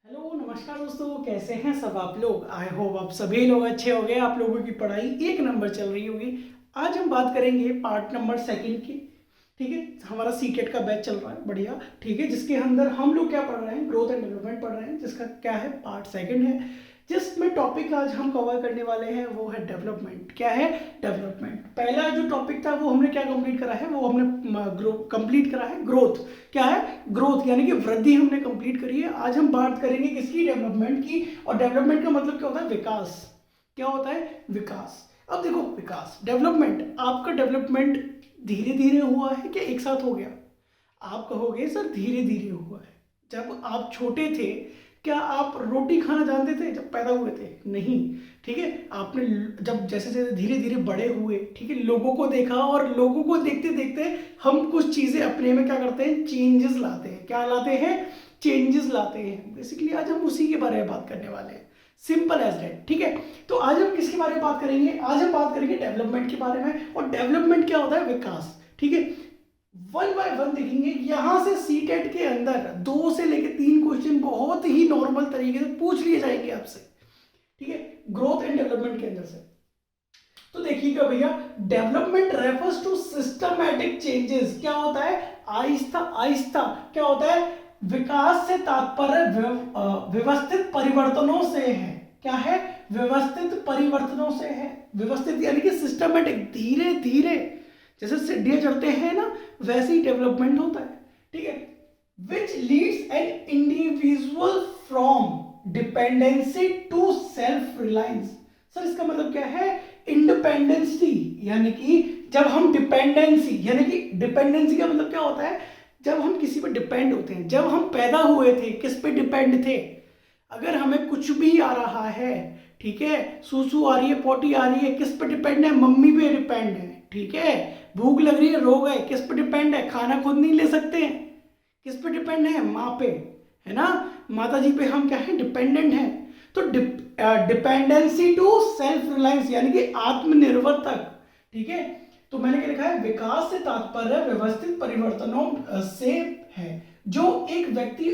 Hello नमस्कार दोस्तों, कैसे हैं सब आप लोग। आई होप आप सभी लोग अच्छे हो गए। आप लोगों की पढ़ाई एक नंबर चल रही होगी। आज हम बात करेंगे पार्ट नंबर सेकंड की। ठीक है, हमारा सीटेट का बैच चल रहा है बढ़िया। ठीक है, जिसके अंदर हम लोग क्या पढ़ रहे हैं, ग्रोथ एंड डेवलपमेंट पढ़ रहे हैं, जिसका क्या है पार्ट सेकंड है। जिसमें टॉपिक आज हम कवर करने वाले हैं वो है डेवलपमेंट। क्या है? डेवलपमेंट। पहला जो टॉपिक था वो हमने क्या कंप्लीट करा है, वो हमने कंप्लीट करा है ग्रोथ। क्या है? ग्रोथ यानी कि वृद्धि हमने कंप्लीट करी है। आज हम बात करेंगे किसकी? डेवलपमेंट की। और डेवलपमेंट का मतलब क्या होता है? विकास। क्या होता है? विकास। अब देखो, विकास डेवलपमेंट, आपका डेवलपमेंट धीरे धीरे हुआ है कि एक साथ हो गया? आप कहोगे सर धीरे धीरे हुआ है। जब आप छोटे थे, क्या आप रोटी खाना जानते थे जब पैदा हुए थे? नहीं। ठीक है, आपने जब जैसे जैसे धीरे धीरे बड़े हुए, ठीक है, लोगों को देखा और लोगों को देखते देखते हम कुछ चीजें अपने में क्या करते हैं, चेंजेस लाते हैं। क्या लाते हैं? चेंजेस लाते हैं। बेसिकली आज हम उसी के बारे में बात करने वाले हैं। Simple as that. ठीक है, तो आज हम किसके बारे में बात करेंगे? आज हम बात करेंगे डेवलपमेंट के बारे में। और डेवलपमेंट क्या होता है? विकास। ठीक है, वन बाय वन देखेंगे। यहां से सीटेट के अंदर 2 से लेकर 3 क्वेश्चन बहुत ही नॉर्मल तरीके से पूछ लिए जाएंगे आपसे। ठीक है, ग्रोथ एंड डेवलपमेंट के अंदर से। तो देखिएगा भैया, development refers to systematic changes. क्या होता है? आहिस्ता आहिस्ता। क्या होता है? विकास से तात्पर्य व्यवस्थित परिवर्तनों से है। क्या है? व्यवस्थित परिवर्तनों से है। व्यवस्थित यानी कि सिस्टमैटिक, धीरे धीरे। जैसे सीढ़ियां चढ़ते हैं ना, वैसे ही डेवलपमेंट होता है। ठीक है, which leads an individual from dependency to self reliance. Sir इसका मतलब क्या है? इंडिपेंडेंसी यानी कि जब हम डिपेंडेंसी, यानी कि डिपेंडेंसी का मतलब क्या होता है? जब हम किसी पर डिपेंड होते हैं। जब हम पैदा हुए थे किस पे डिपेंड थे? अगर हमें कुछ भी आ रहा है, ठीक है, सूसू आ रही है, पोटी आ रही है, किस पे डिपेंड है? मम्मी पे डिपेंड है। ठीक है, भूख लग रही है, रो गए, किस पे डिपेंड है? खाना खुद नहीं ले सकते हैं, किस पे डिपेंड है? माँ पे। है ना, माता जी पे हम क्या है? डिपेंडेंट हैं। तो डिपेंडेंसी टू सेल्फ रिलायंस यानी कि आत्मनिर्भर तक। ठीक है, तो मैंने क्या लिखा है? विकास से तात्पर्य व्यवस्थित परिवर्तनों से है, जो एक व्यक्ति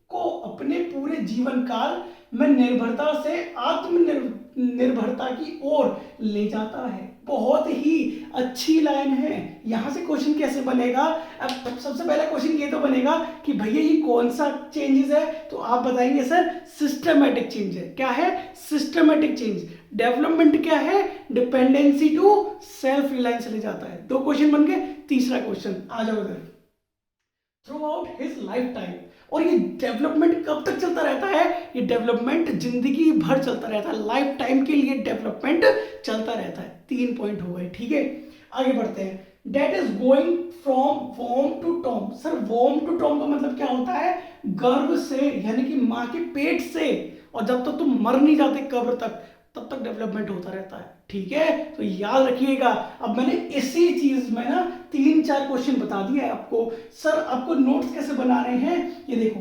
को अपने पूरे जीवन काल में निर्भरता से आत्मनिर्भरता की ओर ले जाता है। बहुत ही अच्छी लाइन है। यहां से क्वेश्चन कैसे बनेगा? अब सबसे पहला क्वेश्चन ये तो बनेगा कि भैया ये कौन सा चेंजेस है? तो आप बताएंगे सर सिस्टमैटिक चेंज है। क्या है? Systematic change. डेवलपमेंट क्या है? डिपेंडेंसी टू सेल्फ रिलायंस ले जाता है। 2 क्वेश्चन बन गए। तीसरा क्वेश्चन आ जाओ इधर। Through out his life time. और ये डेवलपमेंट कब तक चलता रहता है? ये डेवलपमेंट जिंदगी भर चलता रहता है। लाइफ टाइम के लिए डेवलपमेंट चलता रहता है। 3 पॉइंट हो गए। ठीक है, आगे बढ़ते हैं। That is going from womb to tomb. Sir womb to tomb का मतलब क्या होता है? गर्भ से यानी कि माँ के पेट से, और जब तक तुम मर नहीं जाते कब्र तक, तब तक डेवलपमेंट होता रहता है। ठीक है, तो याद रखिएगा। अब मैंने इसी चीज में ना 3-4 क्वेश्चन बता दिया है आपको। सर आपको नोट्स कैसे बना रहे हैं ये देखो।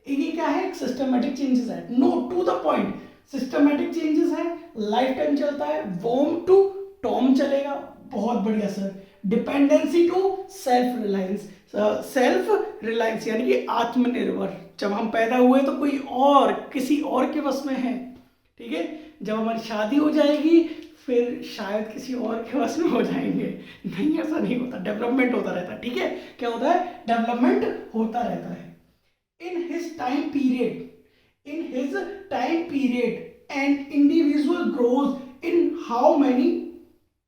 ये क्या है? एक सिस्टमैटिक चेंजेस है। Note to the point. Systematic changes है, लाइफ टाइम चलता है, वॉर्म टू टॉम चलेगा। बहुत बढ़िया sir. Dependency to self reliance. Self reliance यानी कि आत्मनिर्भर। जब हम पैदा हुए तो कोई और, किसी और के बस में है। ठीक है, जब हमारी शादी हो जाएगी फिर शायद किसी और के बस में हो जाएंगे। नहीं, ऐसा नहीं होता। डेवलपमेंट होता रहता है। ठीक है, क्या होता है? डेवलपमेंट होता रहता है। In his time period, in his time period and individual grows in how many,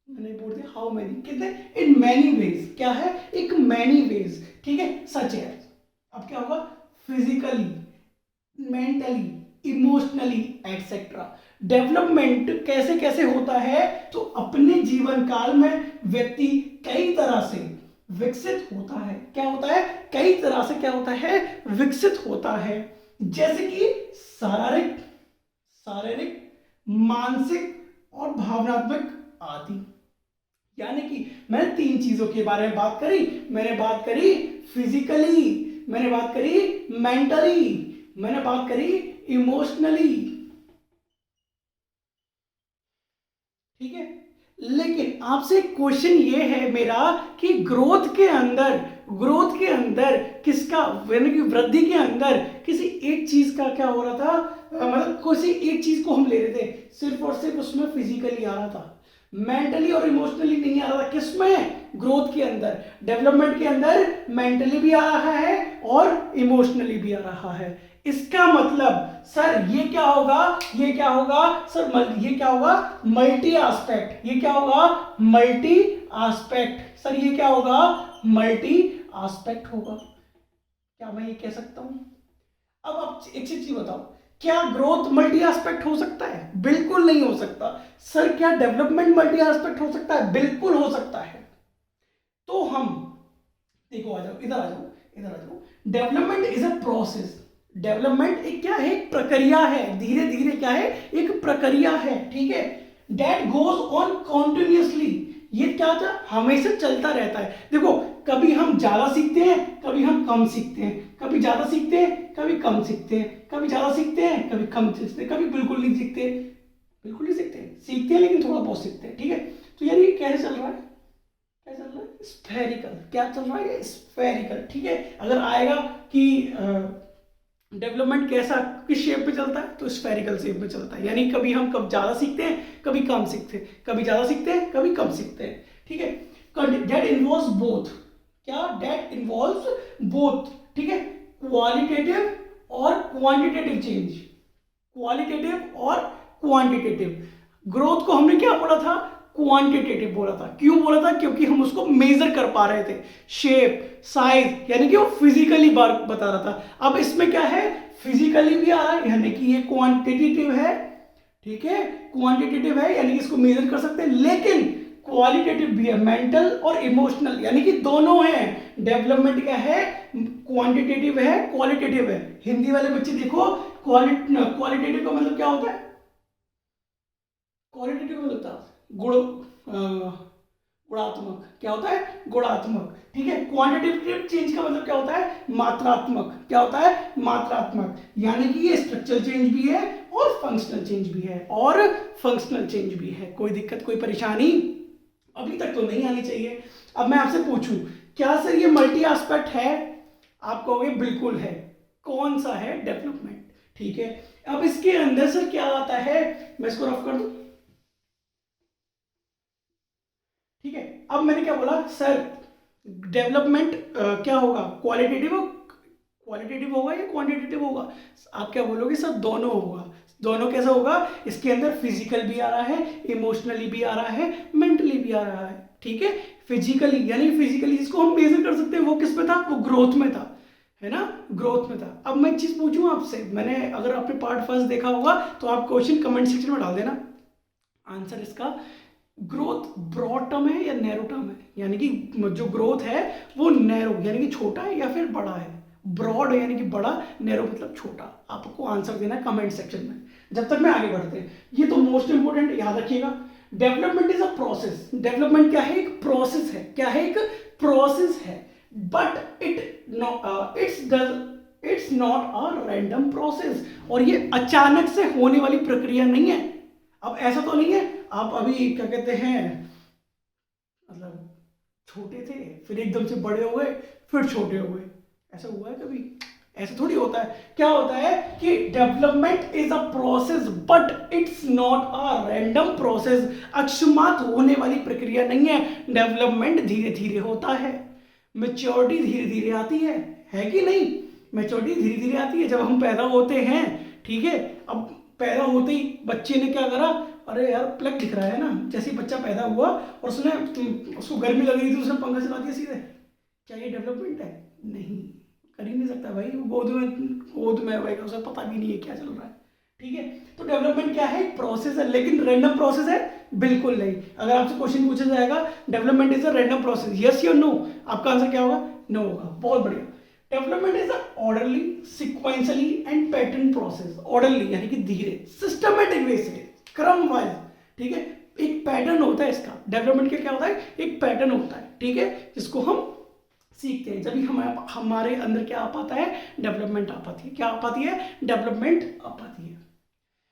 मैंने बोल दिया हाउ मैनी, कितने? In many ways. क्या है? एक मैनी वेज। ठीक है, सच है। अब क्या होगा? Physically, mentally, emotionally etcetera. Development कैसे कैसे होता है? तो अपने जीवन काल में व्यक्ति कई तरह से विकसित होता है। क्या होता है? कई तरह से क्या होता है? विकसित होता है। जैसे कि शारीरिक, शारीरिक, मानसिक और भावनात्मक आदि। यानी कि मैंने 3 चीजों के बारे में बात करी। मैंने बात करी फिजिकली, मैंने बात करी मेंटली, मैंने बात करी इमोशनली। ठीक है, लेकिन आपसे क्वेश्चन ये है मेरा कि ग्रोथ के अंदर ग्रोथ के अंदर किसका, यानी कि वृद्धि के अंदर किसी एक चीज का क्या हो रहा था, मतलब किसी एक चीज को हम ले रहे थे, सिर्फ और सिर्फ उसमें फिजिकली आ रहा था, मेंटली और इमोशनली नहीं आ रहा था। किसमें, ग्रोथ के अंदर, डेवलपमेंट के अंदर मेंटली भी आ रहा है और इमोशनली भी आ रहा है। इसका मतलब सर ये क्या होगा, ये क्या होगा सर, ये क्या होगा, मल्टी एस्पेक्ट। ये क्या होगा, मल्टी एस्पेक्ट। सर ये क्या होगा, मल्टी एस्पेक्ट होगा। क्या मैं ये कह सकता हूं? अब आप एक चीज बताओ, क्या ग्रोथ मल्टी एस्पेक्ट हो सकता है? बिल्कुल नहीं हो सकता। सर क्या डेवलपमेंट मल्टी एस्पेक्ट हो सकता है? बिल्कुल हो सकता है। तो हम देखो, आ जाओ इधर, आ जाओ इधर, आ जाओ। Development is a process. Development एक क्या है, एक प्रक्रिया है, धीरे धीरे क्या है, एक प्रक्रिया है, ठीक है। That goes on continuously. ये क्या था, हमेशा चलता रहता है। देखो, कभी हम ज्यादा सीखते हैं, कभी हम कम सीखते हैं, कभी ज्यादा सीखते हैं, कभी कम सीखते हैं, कभी ज्यादा सीखते हैं, कभी कम सीखते हैं, कभी बिल्कुल नहीं सीखते, बिल्कुल नहीं सीखते, सीखते हैं लेकिन थोड़ा बहुत सीखते हैं, ठीक है। तो यानी कैसे चल रहा है, क्या चल रहा है, स्फेरिकल। क्या चल रहा है, स्फेरिकल, ठीक है। अगर आएगा कि डेवलपमेंट कैसा, किस शेप में चलता है, तो स्फेरिकल शेप में चलता है। यानी कभी हम कब ज्यादा सीखते हैं, कभी कम सीखते हैं, कभी ज्यादा सीखते हैं, कभी कम सीखते हैं, ठीक है। That involves both. क्या, दैट इन्वॉल्व्स बोथ, ठीक है, क्वालिटेटिव और क्वांटिटेटिव चेंज। क्वालिटेटिव और क्वांटिटेटिव। ग्रोथ को हमने क्या बोला था, क्वांटिटेटिव बोला था। क्यों बोला था, क्योंकि हम उसको मेजर कर पा रहे थे, शेप, साइज, यानी कि वो फिजिकली बता रहा था। अब इसमें क्या है, फिजिकली भी आ रहा है, यानी कि ये क्वांटिटेटिव है, ठीक है, क्वांटिटेटिव है, यानी कि इसको मेजर कर सकते हैं, लेकिन क्वालिटेटिव भी है, मेंटल और इमोशनल, यानी कि दोनों है। डेवलपमेंट क्या है, क्वांटिटेटिव है, क्वालिटेटिव है। हिंदी वाले बच्चे देखो, क्वालिटेटिव का मतलब क्या होता है, क्वालिटेटिव मतलब होता है गुणात्मक। क्या होता है, गुणात्मक, ठीक है। क्वांटिटेटिव चेंज का मतलब क्या होता है, मात्रात्मक। क्या होता है, मात्रात्मक, यानी कि ये स्ट्रक्चरल चेंज भी है और फंक्शनल चेंज भी है, और फंक्शनल चेंज भी है। कोई दिक्कत, कोई परेशानी अभी तक तो नहीं आनी चाहिए। अब मैं आपसे पूछूं, क्या सर ये मल्टी एस्पेक्ट है? आप कहोगे बिल्कुल है। कौन सा है, डेवलपमेंट, ठीक है। अब इसके अंदर सर क्या आता है, मैं इसको रफ कर दूं, ठीक है। अब मैंने क्या बोला सर, डेवलपमेंट क्या होगा, क्वालिटेटिव होगा या क्वांटिटेटिव होगा? आप क्या बोलोगे सर, दोनों होगा। दोनों कैसा होगा, इसके अंदर फिजिकल भी आ रहा है, इमोशनली भी आ रहा है, मेंटली भी आ रहा है, ठीक है। फिजिकली, यानी फिजिकली जिसको हम मेजर कर सकते हैं, वो किस में था, वो ग्रोथ में था, है ना, ग्रोथ में था। अब मैं एक चीज पूछूं आपसे, मैंने, अगर आपने पार्ट फर्स्ट देखा होगा तो आप क्वेश्चन कमेंट सेक्शन में डाल देना आंसर इसका। ग्रोथ ब्रॉड टर्म है या नैरो टर्म है, यानी कि जो ग्रोथ है वो नैरो यानी कि छोटा है या फिर बड़ा है, ब्रॉड यानी कि बड़ा, नैरो मतलब छोटा। आपको आंसर देना है कमेंट सेक्शन में, जब तक मैं आगे बढ़ते हैं। ये तो मोस्ट इंपोर्टेंट याद रखिएगा। Development is a process. Development क्या है, एक प्रोसेस है। क्या है, एक प्रोसेस है, but it's not a random process. और ये अचानक से होने वाली प्रक्रिया नहीं है। अब ऐसा तो नहीं है आप अभी क्या कहते हैं, मतलब छोटे थे फिर एकदम से बड़े हो गए फिर छोटे हो गए, ऐसा हुआ है कभी? ऐसा थोड़ी होता है। क्या होता है कि development is a process but it's not a random process. अकस्मात होने वाली प्रक्रिया नहीं है। डेवलपमेंट धीरे धीरे होता है, मेच्योरिटी धीरे धीरे आती है कि नहीं? मेच्योरिटी धीरे धीरे आती है जब हम पैदा होते हैं, ठीक है। अब पैदा होते ही बच्चे ने क्या करा, अरे यार प्लग दिख रहा है ना, जैसे ही बच्चा पैदा हुआ और उसको गर्मी लग रही थी, उसने पंखा चला दिया सीधे। क्या ये डेवलपमेंट है? नहीं, कर ही नहीं सकता भाई। गोद में भाई, उसे पता भी नहीं है क्या चल रहा है, ठीक है। तो डेवलपमेंट क्या है, एक प्रोसेस है, लेकिन रैंडम प्रोसेस है? बिल्कुल नहीं। अगर आपसे क्वेश्चन पूछा जाएगा development is a random process, yes या नो, आपका आंसर क्या होगा? नो होगा। बहुत बढ़िया। Development is a orderly, sequentially and pattern process. Orderly यानी कि धीरे, सिस्टमेटिक वे से, क्रम वाइज, ठीक है। एक पैटर्न होता है इसका, डेवलपमेंट का क्या होता है, एक पैटर्न होता है, ठीक है, जिसको हम सीखते हैं। जब हमारे अंदर क्या आ पाता है, डेवलपमेंट आ पाती है। क्या आ पाती है, डेवलपमेंट आ पाती है।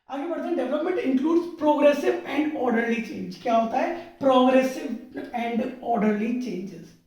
आगे बढ़ते हैं। Development includes progressive and orderly change. क्या होता है, प्रोग्रेसिव एंड ऑर्डरली चेंजेस।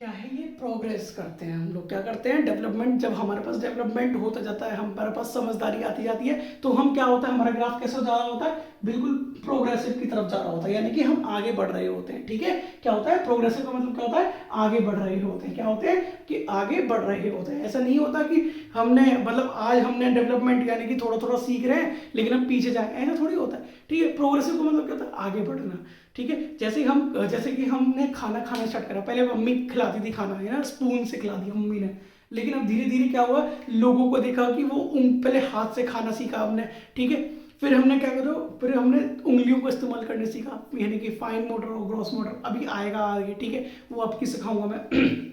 क्या है ये, प्रोग्रेस करते हैं हम लोग। क्या करते हैं, डेवलपमेंट। जब हमारे पास डेवलपमेंट होता जाता है, हमारे पास समझदारी आती जाती है, तो हम क्या होता है, हमारा ग्राफ कैसे जा रहा होता है, बिल्कुल प्रोग्रेसिव की तरफ जा रहा होता है, यानी कि हम आगे बढ़ रहे होते हैं। ठीक है, क्या होता है प्रोग्रेसिव का मतलब क्या होता है, आगे बढ़ रहे होते हैं। क्या होते हैं कि आगे बढ़ रहे होते हैं। ऐसा नहीं होता कि हमने मतलब आज हमने डेवलपमेंट यानी कि थोड़ा थोड़ा सीख रहे हैं लेकिन हम पीछे जाए, ऐसा थोड़ी होता है। ठीक है, प्रोग्रेसिव का मतलब क्या होता है, आगे बढ़ना। ठीक है, जैसे कि हमने खाना खाना स्टार्ट करा, पहले मम्मी खिलाती थी खाना, है ना, स्पून से खिला दिया मम्मी ने, लेकिन अब धीरे धीरे क्या हुआ, लोगों को देखा कि वो पहले हाथ से खाना सीखा हमने। ठीक है, फिर हमने क्या करो, फिर हमने उंगलियों को इस्तेमाल करने सीखा, यानी कि फाइन मोटर और ग्रॉस मोटर अभी आएगा आगे। ठीक है, वो आपकी सिखाऊंगा मैं।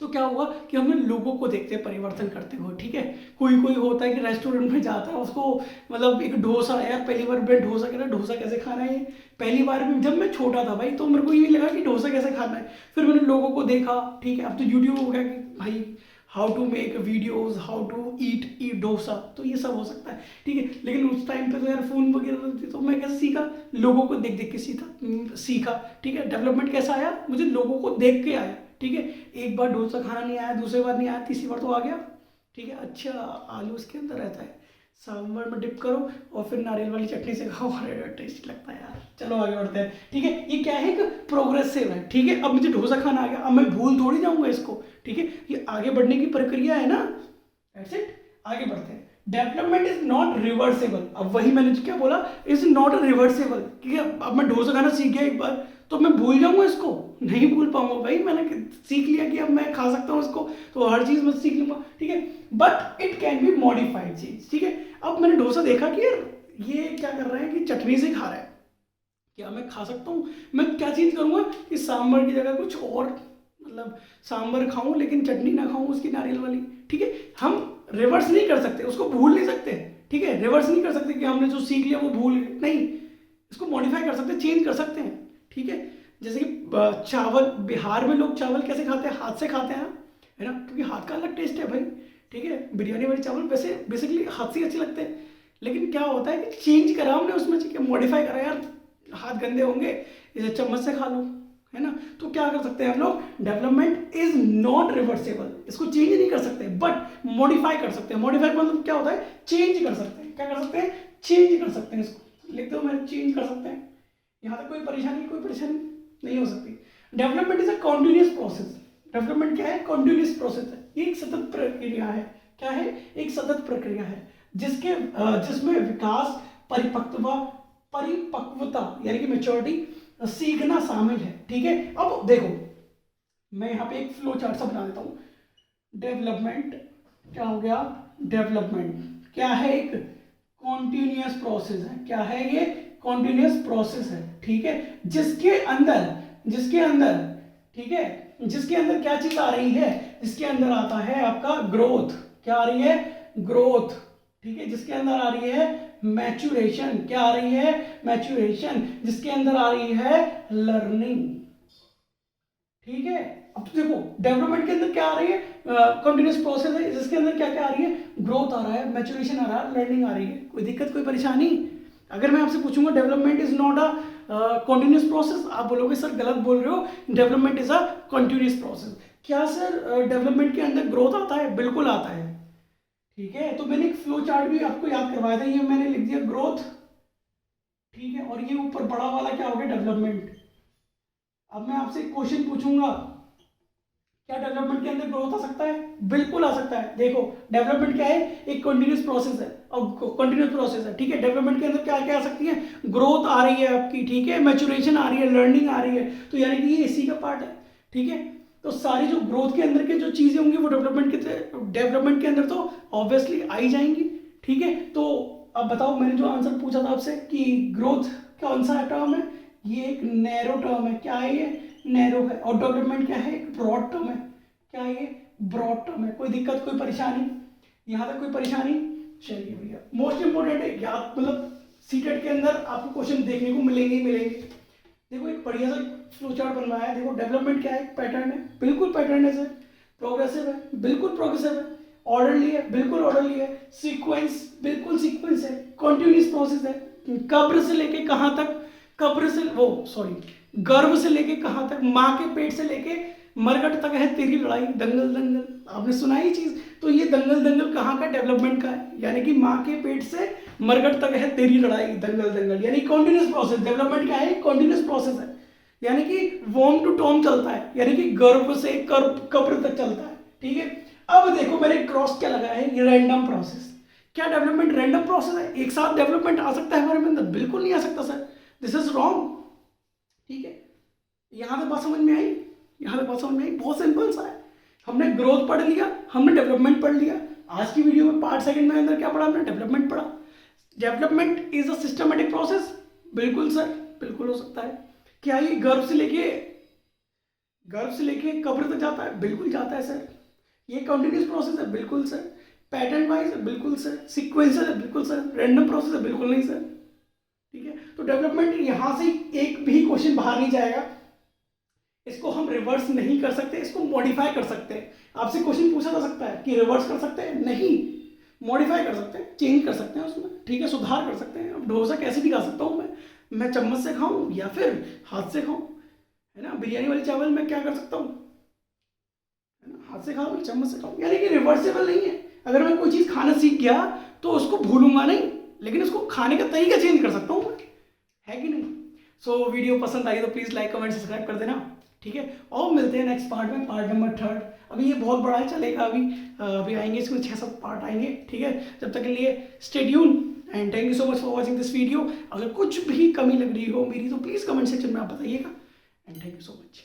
तो क्या हुआ कि हमने लोगों को देखते परिवर्तन करते हुए। ठीक है, कोई कोई होता है कि रेस्टोरेंट में जाता है, उसको मतलब एक डोसा, यार पहली बार मैं डोसा कह रहा, डोसा कैसे खाना है, पहली बार में जब मैं छोटा था भाई तो मेरे को ये लगा कि डोसा कैसे खाना है। फिर मैंने लोगों को देखा। ठीक है, अब तो यूट्यूब हो गया कि भाई how to make videos, how to eat dosa, तो ये सब हो सकता है। ठीक है, लेकिन उस टाइम पे तो यार फोन वगैरह थी, तो मैं कैसे सीखा, लोगों को देख देख के सीखा। ठीक है, डेवलपमेंट कैसा आया, मुझे लोगों को देख के आया। ठीक है, एक बार डोसा खाना नहीं आया, दूसरी बार नहीं आया, तीसरी बार तो आ गया। ठीक है, अच्छा आलू इसके अंदर रहता है, सांभर में डिप करो और फिर नारियल वाली चटनी से खाओ, अरे टेस्टी लगता है यार। चलो आगे बढ़ते हैं। ठीक है, ये क्या है, एक प्रोग्रेसिव है। ठीक है, अब मुझे डोसा खाना आ गया, अब मैं भूल थोड़ी जाऊंगा इसको। ठीक है, ये आगे बढ़ने की प्रक्रिया है ना, दैट्स इट। आगे बढ़ते हैं। Development is not reversible. अब वही मैंने क्या बोला, इज नॉट रिवर्सेबल। ठीक है, अब मैं डोसा खाना सीख गया एक बार, तो मैं भूल जाऊंगा इसको, नहीं भूल पाऊंगा भाई। मैंने सीख लिया कि अब मैं खा सकता हूँ इसको, तो हर चीज मैं सीख लूंगा। ठीक है, but it can be modified चीज। ठीक है, अब मैंने डोसा देखा कि यार ये क्या कर रहे हैं कि चटनी से खा रहा है, क्या मैं खा सकता हूँ, मैं क्या चीज करूंगा कि सांभर की जगह कुछ और, मतलब सांभर खाऊं लेकिन चटनी ना खाऊं उसकी नारियल वाली। ठीक है, हम रिवर्स नहीं कर सकते, उसको भूल नहीं सकते। ठीक है, रिवर्स नहीं कर सकते कि हमने जो सीख लिया वो भूल गए, नहीं, इसको मॉडिफाई कर सकते हैं, चेंज कर सकते हैं। ठीक है, जैसे कि चावल, बिहार में लोग चावल कैसे खाते हैं, हाथ से खाते हैं, है ना, क्योंकि हाथ का अलग टेस्ट है भाई। ठीक है, बिरयानी वाले चावल वैसे बेसिकली हाथ से अच्छे लगते हैं, लेकिन क्या होता है कि चेंज करा हमने उसमें, मॉडिफाई करा, यार हाथ गंदे होंगे, इसे चम्मच से खा लो, है ना। तो क्या कर सकते हैं हम लोग, डेवलपमेंट इज नॉट रिवर्सेबल, इसको चेंज नहीं कर सकते बट मॉडिफाई कर सकते हैं। मॉडिफाई मतलब क्या होता है, चेंज कर सकते हैं। क्या कर सकते हैं, चेंज कर सकते हैं। इसको लिख दो मैं, चेंज कर सकते हैं। यहाँ तक कोई परेशानी नहीं हो सकती। Development is a continuous process. Development क्या है, कॉन्टिन्यूस प्रोसेस है, ये एक सतत प्रक्रिया है। क्या है, एक सतत प्रक्रिया है जिसमें विकास, परिपक्वता यानी कि मेच्योरिटी, सीखना शामिल है। ठीक है, अब देखो मैं यहाँ पे एक फ्लो चार्ट सा बना देता हूँ। डेवलपमेंट क्या हो गया, डेवलपमेंट क्या है, एक कॉन्टिन्यूस प्रोसेस है। क्या है ये, कॉन्टिन्यूस प्रोसेस है। ठीक है, जिसके अंदर ठीक है, जिसके अंदर क्या चीज आ रही है, जिसके अंदर आता है आपका ग्रोथ। क्या आ रही है, ग्रोथ। ठीक है, जिसके अंदर आ रही है मैच्योरेशन। क्या आ रही है, मैच्योरेशन। जिसके अंदर आ रही है लर्निंग। ठीक है, अब तो देखो डेवलपमेंट के अंदर क्या आ रही है, कंटिन्यूस प्रोसेस है, जिसके अंदर क्या क्या आ रही है, ग्रोथ आ रहा है, मैच्योरेशन आ रहा है, लर्निंग आ रही है। कोई दिक्कत, कोई परेशानी। अगर मैं आपसे पूछूंगा development is not a continuous process, आप बोलोगे सर गलत बोल रहे हो, development is a continuous process. क्या सर डेवलपमेंट के अंदर ग्रोथ आता है, बिल्कुल आता है। ठीक है, तो मैंने एक फ्लो चार्ट भी आपको याद करवाया था, ये मैंने लिख दिया ग्रोथ। ठीक है, और ये ऊपर बड़ा वाला क्या हो गया, डेवलपमेंट। अब मैं आपसे एक क्वेश्चन पूछूंगा, क्या डेवलपमेंट के अंदर ग्रोथ आ सकता है, बिल्कुल आ सकता है। देखो डेवलपमेंट क्या है, एक कंटिन्यूस प्रोसेस है, और कंटिन्यूस प्रोसेस है। ठीक है, डेवलपमेंट के अंदर क्या क्या आ सकती है, ग्रोथ आ रही है आपकी, ठीक है, मैच्योरेशन आ रही है, लर्निंग आ रही है, तो यानी कि ये इसी का पार्ट है। ठीक है, तो सारी जो ग्रोथ के अंदर के जो चीजें होंगी वो डेवलपमेंट के अंदर तो ऑब्वियसली आई जाएंगी। ठीक है, तो अब बताओ, मैंने जो आंसर पूछा था आपसे कि ग्रोथ कौन सा टर्म है, ये एक नैरो टर्म है। क्या है ये, नैरो है। और डेवलपमेंट क्या है, एक ब्रॉड टर्म है। क्या है ये, ब्रॉड टर्म है। कोई दिक्कत, कोई परेशानी, यहाँ तक कोई परेशानी। चलिए भैया, मोस्ट इंपोर्टेंट है याद, मतलब सीटेट के अंदर आपको क्वेश्चन देखने को मिलेंगे ही मिलेंगे। देखो एक बढ़िया सा फ्लो चार्ट बनवाया है। देखो डेवलपमेंट क्या है, पैटर्न है, बिल्कुल पैटर्न है सर। प्रोग्रेसिव है, बिल्कुल प्रोग्रेसिव है। ऑर्डरली है, बिल्कुल ऑर्डरली है। सीक्वेंस, बिल्कुल सीक्वेंस है। कॉन्टिन्यूस प्रोसेस है। कब्र से लेके कहाँ तक, कब्र से वो सॉरी गर्भ से लेके कहाँ तक, माँ के पेट से लेके मरघट तक है तेरी लड़ाई, दंगल दंगल, आपने सुना ही चीज। तो ये दंगल दंगल कहाँ का, डेवलपमेंट का है, यानी कि माँ के पेट से मरघट तक है तेरी लड़ाई, दंगल दंगल, यानी कॉन्टिन्यूस प्रोसेस। डेवलपमेंट क्या है, कॉन्टिन्यूस प्रोसेस है, यानी कि वॉर्म टू टॉम चलता है, यानी कि गर्भ से कब्र तक चलता है। ठीक है, अब देखो मैंने क्रॉस क्या लगा है, ये रैंडम प्रोसेस। क्या डेवलपमेंट रैंडम प्रोसेस है, एक साथ डेवलपमेंट आ सकता है हमारे अंदर? बिल्कुल नहीं आ सकता सर, दिस इज रॉन्ग। ठीक है, यहाँ पे बात समझ में आई, यहाँ पे बात समझ में आई, बहुत सिंपल सा है। हमने ग्रोथ पढ़ लिया, हमने डेवलपमेंट पढ़ लिया। आज की वीडियो में पार्ट सेकंड में अंदर क्या पढ़ा हमने, डेवलपमेंट पढ़ा। Development is a systematic process, बिल्कुल सर, बिल्कुल हो सकता है। क्या ये गर्भ से लेके कब्र तक जाता है? बिल्कुल जाता है सर। ये कंटिन्यूस प्रोसेस है? बिल्कुल सर। पैटर्न वाइज है? बिल्कुल सर। सीक्वेंशियल है? बिल्कुल सर। रैंडम प्रोसेस है? बिल्कुल नहीं सर। ठीक है, तो डेवलपमेंट यहां से एक भी क्वेश्चन बाहर नहीं जाएगा, इसको हम रिवर्स नहीं कर सकते, इसको मॉडिफाई कर सकते हैं। आपसे क्वेश्चन पूछा जा सकता है कि रिवर्स कर सकते हैं, नहीं, मॉडिफाई कर सकते हैं, चेंज कर सकते हैं उसमें। ठीक है, सुधार कर सकते हैं। अब डोसा कैसे भी खा सकता हूँ मैं चम्मच से खाऊं या फिर हाथ से खाऊं, है ना। बिरयानी वाले चावल मैं क्या कर सकता हूँ, है ना, हाथ से खाऊं चम्मच से खाऊं, यानी कि रिवर्सेबल नहीं है। अगर मैं कोई चीज़ खाना सीख गया तो उसको भूलूंगा नहीं, लेकिन उसको खाने का तरीका चेंज कर सकता हूँ मैं, है कि नहीं। सो वीडियो पसंद आई तो प्लीज़ लाइक कमेंट सब्सक्राइब कर देना। ठीक है, और मिलते हैं नेक्स्ट पार्ट में, पार्ट नंबर 3। अभी ये बहुत बड़ा है, चलेगा अभी आएंगे इसमें 6-7 पार्ट आएंगे। ठीक है, जब तक के लिए stay tune and thank you so much for watching this video. अगर कुछ भी कमी लग रही हो मेरी तो प्लीज़ कमेंट सेक्शन में आप बताइएगा and thank you so much.